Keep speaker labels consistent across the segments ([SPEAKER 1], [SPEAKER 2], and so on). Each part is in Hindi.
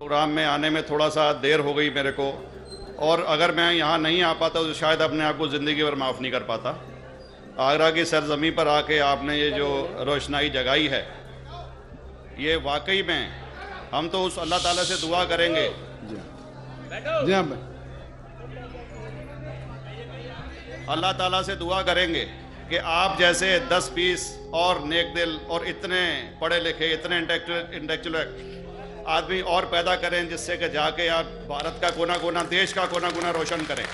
[SPEAKER 1] प्रोग्राम में आने में थोड़ा सा देर हो गई मेरे को, और अगर मैं यहाँ नहीं आ पाता तो शायद अपने आप को ज़िंदगी भर माफ़ नहीं कर पाता। आगरा की सरजमी पर आके आपने ये जो रोशनाई जगाई है, ये वाकई में हम तो उस अल्लाह ताला से दुआ करेंगे।
[SPEAKER 2] जी हाँ,
[SPEAKER 1] अल्लाह ताला से दुआ करेंगे कि आप जैसे 10-20 और नेक दिल और इतने पढ़े लिखे, इतने इंटेलेक्चुअल आदमी और पैदा करें, जिससे कि जाके आप भारत का कोना कोना, देश का कोना कोना रोशन करें।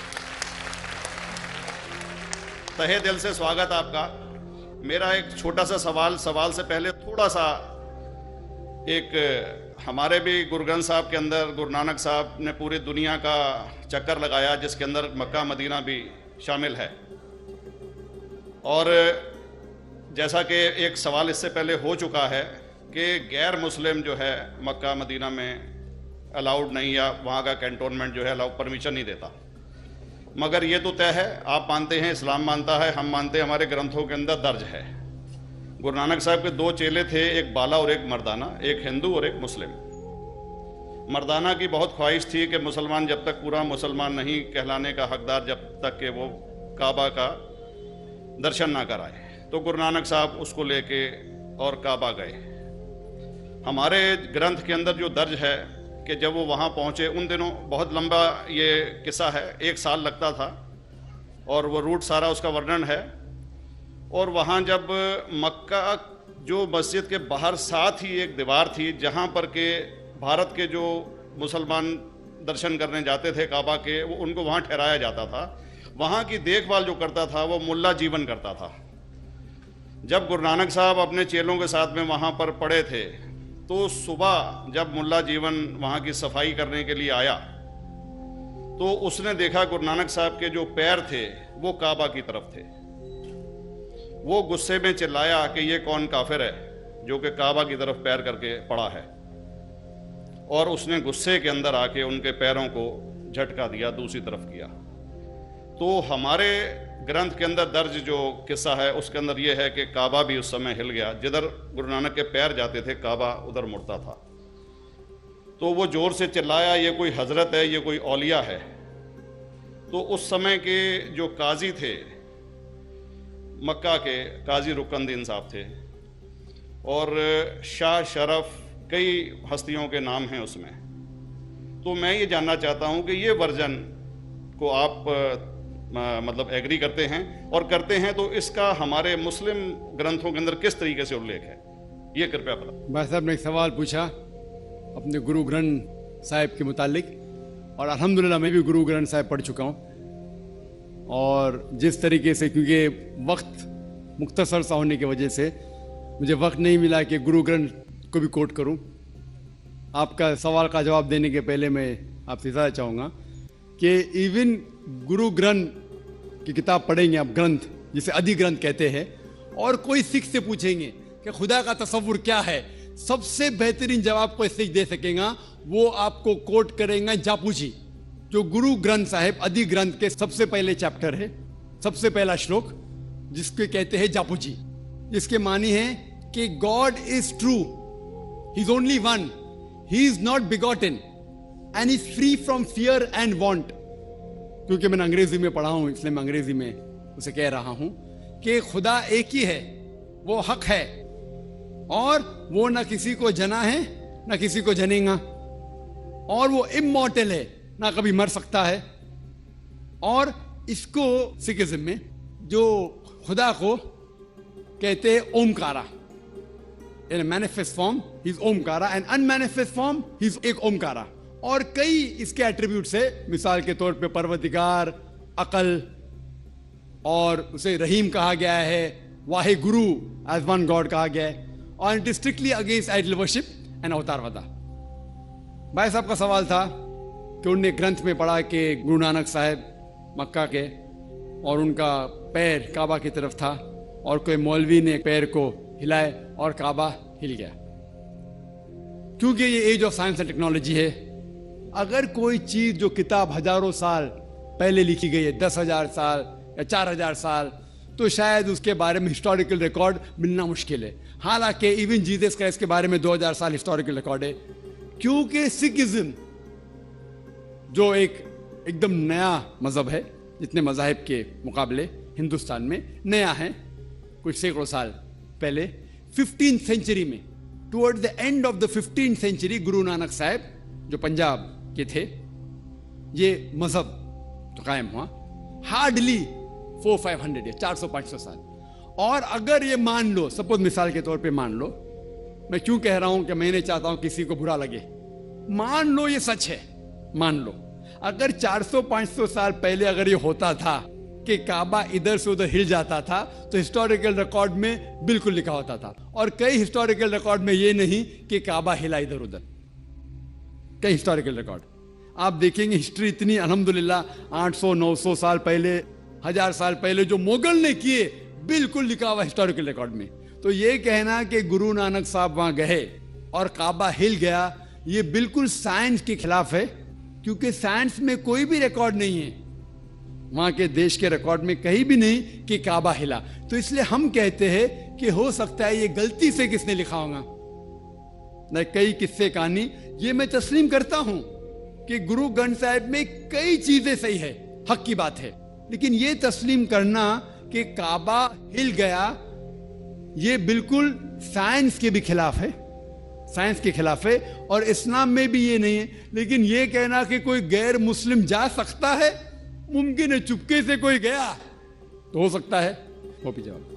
[SPEAKER 1] तहे दिल से स्वागत आपका। मेरा एक छोटा सा सवाल से पहले थोड़ा सा, एक हमारे भी गुरु ग्रंथ साहब के अंदर गुरु नानक साहब ने पूरी दुनिया का चक्कर लगाया, जिसके अंदर मक्का मदीना भी शामिल है। और जैसा कि एक सवाल इससे पहले हो चुका है कि गैर मुस्लिम जो है मक्का मदीना में अलाउड नहीं, या वहाँ का कैंटोनमेंट जो है अलाउ परमिशन नहीं देता। मगर ये तो तय है, आप मानते हैं, इस्लाम मानता है, हम मानते हैं, हमारे ग्रंथों के अंदर दर्ज है। गुरु नानक साहब के 2 चेले थे, एक बाला और एक मर्दाना, एक हिंदू और एक मुस्लिम। मर्दाना की बहुत ख्वाहिश थी कि मुसलमान जब तक पूरा मुसलमान नहीं कहलाने का हकदार, जब तक कि वो काबा का दर्शन ना कराए, तो गुरु नानक साहब उसको लेके और काबा गए। हमारे ग्रंथ के अंदर जो दर्ज है कि जब वो वहाँ पहुँचे, उन दिनों बहुत लंबा ये किस्सा है, 1 साल लगता था, और वो रूट सारा उसका वर्णन है। और वहाँ जब मक्का, जो मस्जिद के बाहर साथ ही एक दीवार थी, जहाँ पर के भारत के जो मुसलमान दर्शन करने जाते थे काबा के, वो उनको वहाँ ठहराया जाता था। वहाँ की देखभाल जो करता था वो मुल्ला जीवन करता था। जब गुरु नानक साहब अपने चेलों के साथ में वहाँ पर पड़े थे, तो सुबह जब मुल्ला जीवन वहाँ की सफाई करने के लिए आया, तो उसने देखा गुरु नानक साहब के जो पैर थे वो काबा की तरफ थे। वो गुस्से में चिल्लाया कि ये कौन काफिर है जो कि काबा की तरफ पैर करके पड़ा है, और उसने गुस्से के अंदर आके उनके पैरों को झटका दिया, दूसरी तरफ किया। तो हमारे ग्रंथ के अंदर दर्ज जो किस्सा है उसके अंदर ये है कि काबा भी उस समय हिल गया, जिधर गुरु नानक के पैर जाते थे काबा उधर मुड़ता था। तो वो जोर से चिल्लाया, ये कोई हजरत है, ये कोई औलिया है। तो उस समय के जो काजी थे मक्का के, काजी रुकनदीन साहब थे, और शाह शरफ, कई हस्तियों के नाम हैं उसमें। तो मैं ये जानना चाहता हूँ कि ये वर्जन को आप मतलब एग्री करते हैं, और करते हैं तो इसका हमारे मुस्लिम ग्रंथों के अंदर किस तरीके से उल्लेख है, ये कृपया बताएं।
[SPEAKER 2] भाई साहब ने एक सवाल पूछा अपने गुरु ग्रंथ साहिब के मुतालिक, और अल्हम्दुलिल्लाह मैं भी गुरु ग्रंथ साहिब पढ़ चुका हूँ। और जिस तरीके से, क्योंकि वक्त मुख्तसर सा होने की वजह से मुझे वक्त नहीं मिला कि गुरु ग्रंथ को भी कोट करूं। आपका सवाल का जवाब देने के पहले मैं आपसे ज़्यादा चाहूँगा कि इवन गुरु ग्रंथ की किताब पढ़ेंगे आप, ग्रंथ जिसे आदि ग्रंथ कहते हैं, और कोई सिख से पूछेंगे कि खुदा का तसव्वुर क्या है, सबसे बेहतरीन जवाब कोई सिख दे सकेगा, वो आपको कोट करेंगे जापूजी, जो गुरु ग्रंथ साहिब आदि ग्रंथ के सबसे पहले चैप्टर है, सबसे पहला श्लोक, जिसके कहते हैं जापूजी, जिसके मानी है कि God is true, he is only one, he is not begotten and is free from fear and want. क्योंकि मैंने अंग्रेजी में पढ़ा हूं, इसलिए मैं अंग्रेजी में उसे कह रहा हूं कि खुदा एक ही है, वो हक है, और वो ना किसी को जना है ना किसी को जनेगा, और वो इमॉर्टल है, ना कभी मर सकता है। और इसको सिखिज्म में जो खुदा को कहते हैं Omkara, in manifest form he is Omkara, and unmanifest form he is एक ओमकारा। और कई इसके एट्रीब्यूट्स है, मिसाल के तौर पे परवरदिगार, अकल, और उसे रहीम कहा गया है, Wahe Guru as one God कहा गया है, और it is strictly against idol worship and अवतारवादा। भाई साहब का सवाल था कि उनने ग्रंथ में पढ़ा कि गुरु नानक साहब मक्का के, और उनका पैर काबा की तरफ था, और कोई मौलवी ने पैर को हिलाए और काबा हिल गया। क्योंकि ये age of science and technology है, अगर कोई चीज जो किताब हजारों साल पहले लिखी गई है, 10,000 साल या 4,000 साल, तो शायद उसके बारे में हिस्टोरिकल रिकॉर्ड मिलना मुश्किल है। हालांकि इवन जीसस क्राइस्ट के बारे में 2000 साल हिस्टोरिकल रिकॉर्ड है क्योंकि सिखिज्म जो एकदम नया मजहब है, जितने मजाहिब के मुकाबले हिंदुस्तान में नया है, कुछ सैकड़ों साल पहले 15th सेंचुरी में, toward the end of the 15th century, Guru Nanak साहब जो पंजाब के थे, ये मजहब तो कायम हुआ। हार्डली 400-500 ईयर, 400-500 साल। और अगर ये मान लो, सपोज मिसाल के तौर पे मान लो, मैं क्यों कह रहा हूं कि मैं नहीं चाहता हूं किसी को बुरा लगे, मान लो ये सच है, मान लो अगर 400-500 साल पहले अगर ये होता था कि काबा इधर से उधर हिल जाता था, तो हिस्टोरिकल रिकॉर्ड में बिल्कुल लिखा होता था। और कई हिस्टोरिकल रिकॉर्ड में ये नहीं कि काबा हिला इधर उधर, कई हिस्टोरिकल रिकॉर्ड आप देखेंगे। हिस्ट्री इतनी अल्हम्दुलिल्लाह 800-900 साल पहले, 1000 साल पहले जो मुगल ने किए, बिल्कुल लिखा हुआ हिस्टोरिकल रिकॉर्ड में। तो ये कहना कि गुरु नानक साहब वहां गए और काबा हिल गया, ये बिल्कुल साइंस के खिलाफ है, क्योंकि साइंस में कोई भी रिकॉर्ड नहीं है, वहां के देश के रिकॉर्ड में कहीं भी नहीं कि काबा हिला। तो इसलिए हम कहते हैं कि हो सकता है ये गलती से किसने लिखा होगा, न कई किस्से कहानी। ये मैं तस्लीम करता हूं कि गुरु ग्रंथ साहिब में कई चीजें सही है, हक की बात है, लेकिन ये तस्लीम करना कि काबा हिल गया, ये बिल्कुल साइंस के भी खिलाफ है, साइंस के खिलाफ है। और इस्लाम में भी ये नहीं है। लेकिन ये कहना कि कोई गैर मुस्लिम जा सकता है, मुमकिन है, चुपके से कोई गया तो हो सकता है, वो भी जवाब।